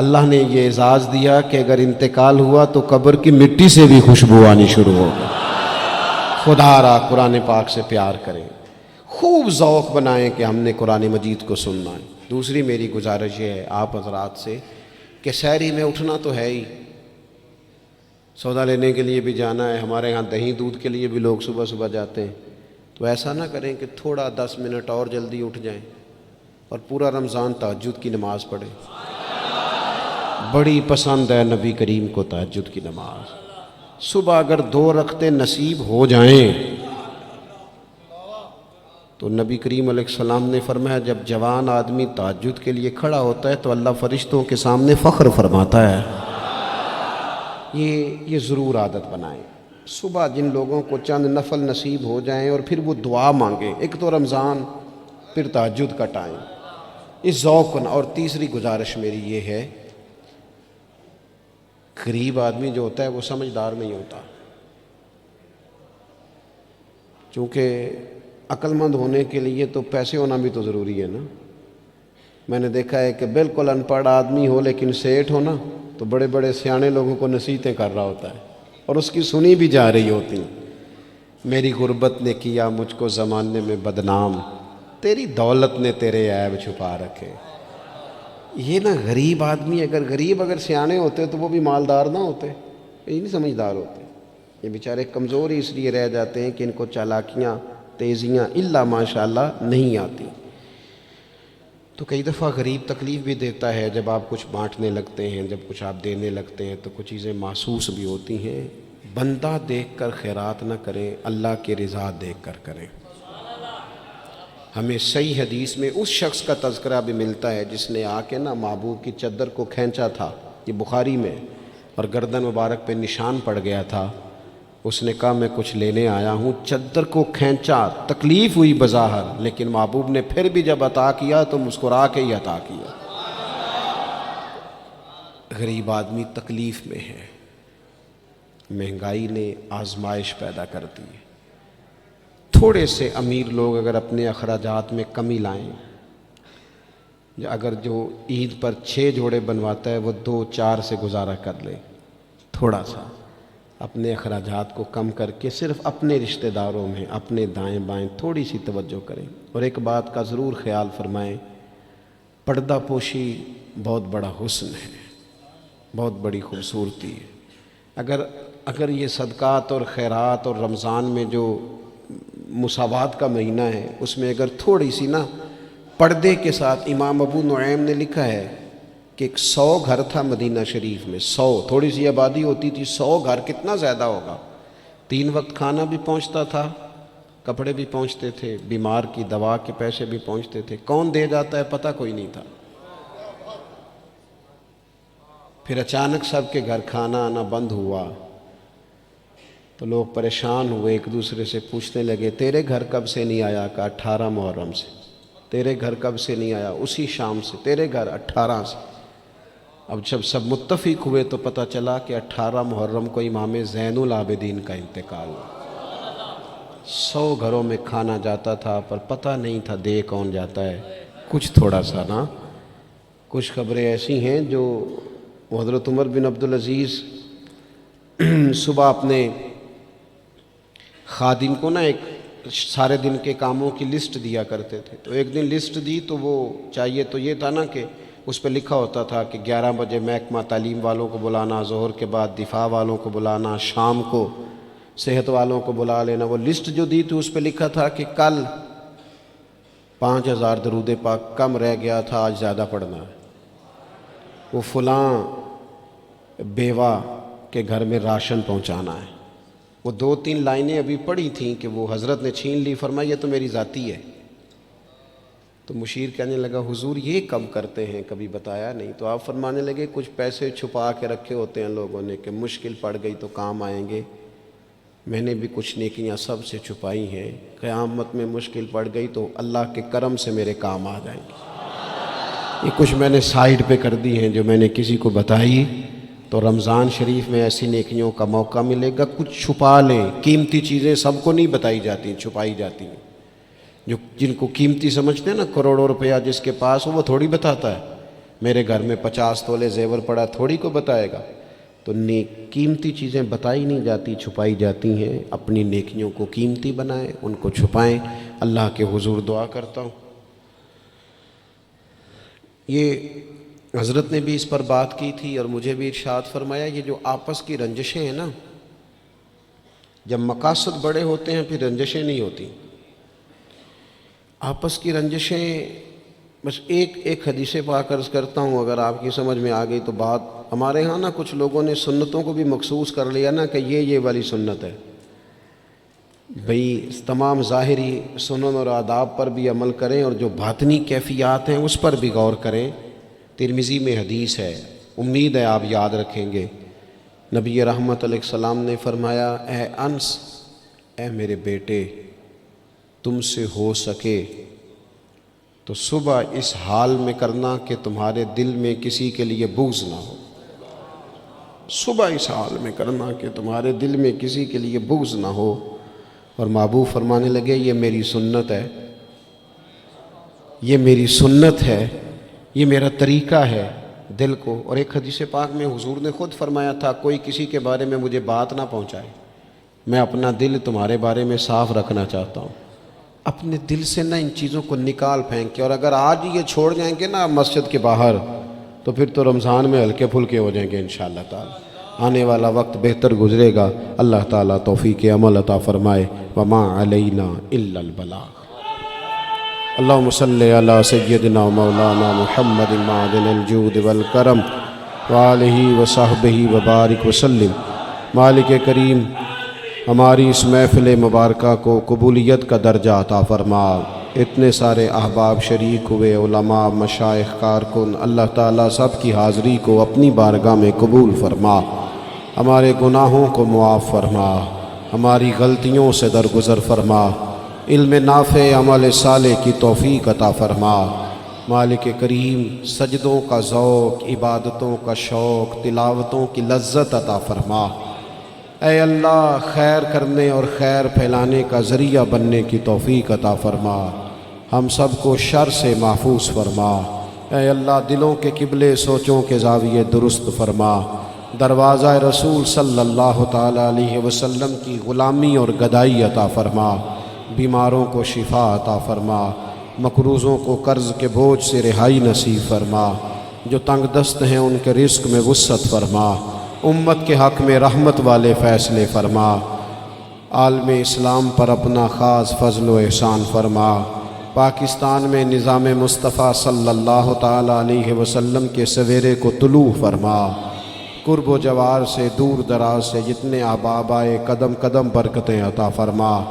اللہ نے یہ اعزاز دیا کہ اگر انتقال ہوا تو قبر کی مٹی سے بھی خوشبو آنی شروع ہو گئی. خدا را قرآن پاک سے پیار کریں، خوب ذوق بنائیں کہ ہم نے قرآن مجید کو سننا ہے. دوسری میری گزارش یہ ہے آپ حضرات سے کہ سحری میں اٹھنا تو ہے ہی، سودا لینے کے لیے بھی جانا ہے. ہمارے ہاں دہی دودھ کے لیے بھی لوگ صبح صبح جاتے ہیں. تو ایسا نہ کریں کہ تھوڑا 10 منٹ اور جلدی اٹھ جائیں اور پورا رمضان تہجد کی نماز پڑھیں. بڑی پسند ہے نبی کریم کو تہجد کی نماز. صبح اگر 2 رکعتیں نصیب ہو جائیں تو نبی کریم علیہ السلام نے فرمایا جب جوان آدمی تہجد کے لیے کھڑا ہوتا ہے تو اللہ فرشتوں کے سامنے فخر فرماتا ہے. یہ ضرور عادت بنائیں. صبح جن لوگوں کو چند نفل نصیب ہو جائیں اور پھر وہ دعا مانگیں. ایک تو رمضان، پھر تہجد کا ٹائم، اس ذوق کو. اور تیسری گزارش میری یہ ہے، غریب آدمی جو ہوتا ہے وہ سمجھدار نہیں ہوتا. چونکہ عقل مند ہونے کے لیے تو پیسے ہونا بھی تو ضروری ہے نا. میں نے دیکھا ہے کہ بالکل ان پڑھ آدمی ہو لیکن سیٹھ ہو نا تو بڑے بڑے سیانے لوگوں کو نصیحتیں کر رہا ہوتا ہے اور اس کی سنی بھی جا رہی ہوتی ہیں. میری غربت نے کیا مجھ کو زمانے میں بدنام، تیری دولت نے تیرے عیب چھپا رکھے. یہ نا غریب آدمی، اگر سیانے ہوتے تو وہ بھی مالدار نہ ہوتے، یہ نہیں سمجھدار ہوتے. یہ بیچارے کمزور ہی اس لیے رہ جاتے ہیں کہ ان کو چالاکیاں، تیزیاں الا ماشاء اللہ نہیں آتی. تو کئی دفعہ غریب تکلیف بھی دیتا ہے. جب آپ کچھ بانٹنے لگتے ہیں، جب کچھ آپ دینے لگتے ہیں تو کچھ چیزیں محسوس بھی ہوتی ہیں. بندہ دیکھ کر خیرات نہ کریں، اللہ کی رضا دیکھ کر کریں. ہمیں صحیح حدیث میں اس شخص کا تذکرہ بھی ملتا ہے جس نے آ کے نا محبوب کی چادر کو کھینچا تھا، یہ بخاری میں، اور گردن مبارک پہ نشان پڑ گیا تھا. اس نے کہا میں کچھ لینے آیا ہوں. چادر کو کھینچا، تکلیف ہوئی بظاہر، لیکن محبوب نے پھر بھی جب عطا کیا تو مسکرا کے ہی عطا کیا. غریب آدمی تکلیف میں ہے. مہنگائی نے آزمائش پیدا کر دی ہے. تھوڑے سے امیر لوگ اگر اپنے اخراجات میں کمی لائیں، اگر جو عید پر 6 جوڑے بنواتا ہے وہ 2-4 سے گزارا کر لے، تھوڑا سا اپنے اخراجات کو کم کر کے صرف اپنے رشتہ داروں میں، اپنے دائیں بائیں تھوڑی سی توجہ کریں. اور ایک بات کا ضرور خیال فرمائیں، پردہ پوشی بہت بڑا حسن ہے، بہت بڑی خوبصورتی ہے. اگر یہ صدقات اور خیرات اور رمضان میں جو مساوات کا مہینہ ہے اس میں اگر تھوڑی سی نا پردے کے ساتھ، امام ابو نعیم نے لکھا ہے کہ 100 گھر تھا مدینہ شریف میں، 100، تھوڑی سی آبادی ہوتی تھی، 100 گھر کتنا زیادہ ہوگا. 3 وقت کھانا بھی پہنچتا تھا، کپڑے بھی پہنچتے تھے، بیمار کی دوا کے پیسے بھی پہنچتے تھے. کون دے جاتا ہے پتہ کوئی نہیں تھا. پھر اچانک سب کے گھر کھانا آنا بند ہوا تو لوگ پریشان ہوئے، ایک دوسرے سے پوچھنے لگے تیرے گھر کب سے نہیں آیا؟ کہا 18 محرم سے. تیرے گھر کب سے نہیں آیا؟ اسی شام سے. تیرے گھر 18 سے. اب جب سب متفق ہوئے تو پتہ چلا کہ 18 محرم کو امام زین العابدین کا انتقال ہوا. 100 گھروں میں کھانا جاتا تھا پر پتہ نہیں تھا دے کون جاتا ہے. کچھ تھوڑا سا نا، کچھ خبریں ایسی ہیں جو حضرت عمر بن عبدالعزیز صبح اپنے خادم کو نا ایک سارے دن کے کاموں کی لسٹ دیا کرتے تھے. تو ایک دن لسٹ دی تو وہ چاہیے تو یہ تھا نا کہ اس پہ لکھا ہوتا تھا کہ 11 بجے محکمہ تعلیم والوں کو بلانا، ظہر کے بعد دفاع والوں کو بلانا، شام کو صحت والوں کو بلا لینا. وہ لسٹ جو دی تھی اس پہ لکھا تھا کہ کل 5000 درود پاک کم رہ گیا تھا، آج زیادہ پڑھنا ہے. وہ فلاں بیوہ کے گھر میں راشن پہنچانا ہے. وہ 2-3 لائنیں ابھی پڑھی تھیں کہ وہ حضرت نے چھین لی، فرمایا یہ تو میری ذاتی ہے. تو مشیر کہنے لگا حضور یہ کب کرتے ہیں، کبھی بتایا نہیں. تو آپ فرمانے لگے کچھ پیسے چھپا کے رکھے ہوتے ہیں لوگوں نے کہ مشکل پڑ گئی تو کام آئیں گے. میں نے بھی کچھ نیکیاں سب سے چھپائی ہیں، قیامت میں مشکل پڑ گئی تو اللہ کے کرم سے میرے کام آ جائیں گے. یہ کچھ میں نے سائیڈ پہ کر دی ہیں جو میں نے کسی کو بتائی، تو رمضان شریف میں ایسی نیکیوں کا موقع ملے گا۔ کچھ چھپا لیں، قیمتی چیزیں سب کو نہیں بتائی جاتی، چھپائی جاتی ہیں۔ جو جن کو قیمتی سمجھتے ہیں نا، کروڑوں روپیہ جس کے پاس ہو وہ تھوڑی بتاتا ہے میرے گھر میں 50 تولے زیور پڑا، تھوڑی کو بتائے گا۔ تو قیمتی چیزیں بتائی نہیں جاتی، چھپائی جاتی ہیں۔ اپنی نیکیوں کو قیمتی بنائیں، ان کو چھپائیں۔ اللہ کے حضور دعا کرتا ہوں، یہ حضرت نے بھی اس پر بات کی تھی اور مجھے بھی ارشاد فرمایا، یہ جو آپس کی رنجشیں ہیں نا، جب مقاصد بڑے ہوتے ہیں پھر رنجشیں نہیں ہوتی۔ آپس کی رنجشیں، بس ایک حدیث پاک عرض کرتا ہوں، اگر آپ کی سمجھ میں آ گئی تو بات۔ ہمارے ہاں نا کچھ لوگوں نے سنتوں کو بھی مخصوص کر لیا نا کہ یہ والی سنت ہے۔ بھئی تمام ظاہری سنن اور آداب پر بھی عمل کریں اور جو باطنی کیفیات ہیں اس پر بھی غور کریں۔ ترمذی میں حدیث ہے، امید ہے آپ یاد رکھیں گے۔ نبی رحمت علیہ السلام نے فرمایا، اے انس، اے میرے بیٹے، تم سے ہو سکے تو صبح اس حال میں کرنا کہ تمہارے دل میں کسی کے لیے بغض نہ ہو۔ صبح اس حال میں کرنا کہ تمہارے دل میں کسی کے لیے بغض نہ ہو۔ اور محبوب فرمانے لگے، یہ میری سنت ہے، یہ میری سنت ہے، یہ میرا طریقہ ہے دل کو۔ اور ایک حدیث پاک میں حضور نے خود فرمایا تھا، کوئی کسی کے بارے میں مجھے بات نہ پہنچائے، میں اپنا دل تمہارے بارے میں صاف رکھنا چاہتا ہوں۔ اپنے دل سے نہ ان چیزوں کو نکال پھینک کے، اور اگر آج یہ چھوڑ جائیں گے نا مسجد کے باہر تو پھر تو رمضان میں ہلکے پھلکے ہو جائیں گے انشاءاللہ تعالی۔ آنے والا وقت بہتر گزرے گا۔ اللہ تعالیٰ توفیق عمل عطا فرمائے۔ وما علینا الا البلاغ۔ اللہم صلی علی سیدنا مولانا محمد معدن الجود والکرم وآلہ وصحبہ وبارک وسلم۔ مالک کریم، ہماری اس محفل مبارکہ کو قبولیت کا درجہ عطا فرما۔ اتنے سارے احباب شریک ہوئے، علماء، مشائخ، کارکن، اللہ تعالیٰ سب کی حاضری کو اپنی بارگاہ میں قبول فرما۔ ہمارے گناہوں کو معاف فرما، ہماری غلطیوں سے درگزر فرما، علم نافع، عمل صالح کی توفیق عطا فرما۔ مالک کریم، سجدوں کا ذوق، عبادتوں کا شوق، تلاوتوں کی لذت عطا فرما۔ اے اللہ، خیر کرنے اور خیر پھیلانے کا ذریعہ بننے کی توفیق عطا فرما۔ ہم سب کو شر سے محفوظ فرما۔ اے اللہ، دلوں کے قبلے، سوچوں کے زاویے درست فرما۔ دروازہ رسول صلی اللہ تعالیٰ علیہ وسلم کی غلامی اور گدائی عطا فرما۔ بیماروں کو شفا عطا فرما، مقروضوں کو قرض کے بوجھ سے رہائی نصیب فرما، جو تنگ دست ہیں ان کے رزق میں وسعت فرما، امت کے حق میں رحمت والے فیصلے فرما، عالم اسلام پر اپنا خاص فضل و احسان فرما، پاکستان میں نظام مصطفیٰ صلی اللہ تعالیٰ علیہ وسلم کے سویرے کو طلوع فرما، قرب و جوار سے، دور دراز سے جتنے احباب آئے، قدم قدم برکتیں عطا فرما۔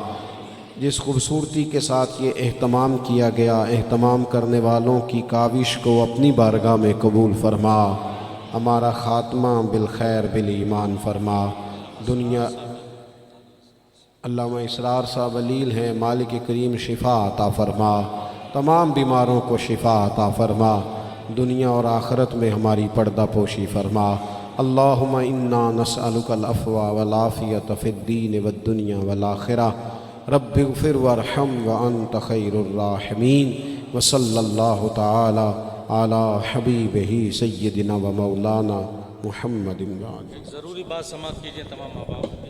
جس خوبصورتی کے ساتھ یہ اہتمام کیا گیا، اہتمام کرنے والوں کی کاوش کو اپنی بارگاہ میں قبول فرما۔ ہمارا خاتمہ بالخیر بالایمان فرما۔ دنیا علامہ اسرار صاحب علیل ہیں، مالک کریم شفا عطا فرما، تمام بیماروں کو شفا عطا فرما، دنیا اور آخرت میں ہماری پردہ پوشی فرما۔ اللہم انا نسألک العفو والعافیۃ فی الدین والدنیا والآخرہ۔ رب اغفر وارحم وانت خیر الراحمین۔ وصلی اللہ تعالی علی حبیبہ سیدنا و مولانا محمد۔ ضروری بات سماعت کیجئے تمام آباء۔